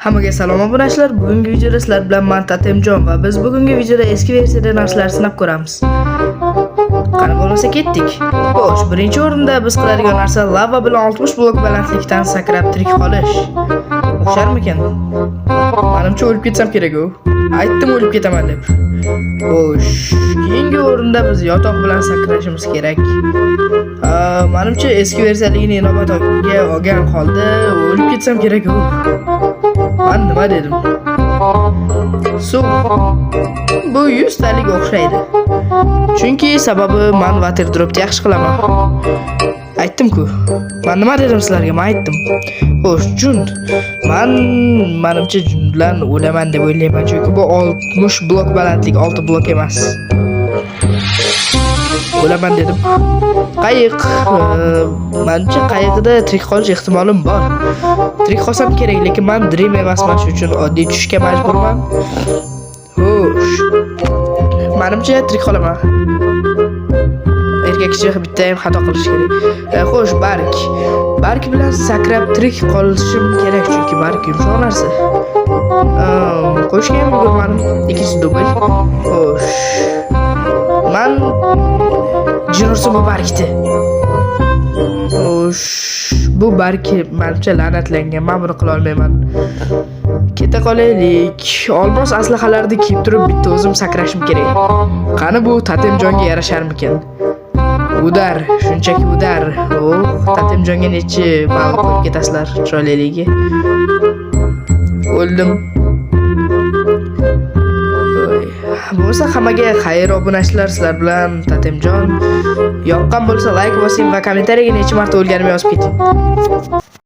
Hammaga salom obunachilar. Bugungi videoda sizlar bilan men Tatemjon va biz bugungi videoda eski versiyada narsalarni sinab ko'ramiz. Qani bo'lmasa ketdik. Xo'sh, birinchi o'rinda biz qiladigan narsa lava bilan 60 blok balandlikdan sakrab tirik qolish. O'xsharmikan? Menimcha o'lib ketsam kerak-ku. Aytdim o'lib ketaman deb. Xo'sh, keyingi o'rinda biz yotoq bilan sakrashimiz kerak. Menimcha eski versiyaligini inobatga olgan holda o'lib ketsam kerak-ku. Ben nima dedim? Suv. Bu 100 talik o'xshaydi. Chunki sababi men waterdropni yaxshi qilaman. Aytdim-ku. Men nima dedim sizlarga? Men aytdim. Xo'sh, jund. Menimcha jund bilan o'laman deb o'ylayman, chunki bu 60 blok balandlik, 6 blok emas. O'laman dedim. Qayiq. Menimcha qayiqda tirik qolish ehtimolim bor. Tirik qolsam kerak, lekin men dream emasman, shuning uchun oddiy tushishga majburman. Xo'sh. Menimcha tirik qolaman. Erkak kishi bitta ham xato qilish kerak. Xo'sh, bark bilan sakrab tirik qolishim kerak, chunki bark yumshoq narsa. Qo'shgan bo'lmadim, ikkisi dubl. Xo'sh. Men jinursi bu barkdi. Xo'sh, bu barki menimcha la'natlangan. Men buni qila olmayman. Keta qolaylik. Olmos aslahalarni kiyib turib bitta o'zim sakrashim kerak. Qani bu Tatemjonga yarasharmikan? Udar, shunchaki udar. Tatemjonga necha ball qo'yib ketasizlar chiroyliligi. O'ldim. Bo'lsa hammaga xayr obunachilar, sizlar bilan Tatemjon. Yoqqan bo'lsa like bosing va kommentariyaga necha marta o'lganimni yozib keting.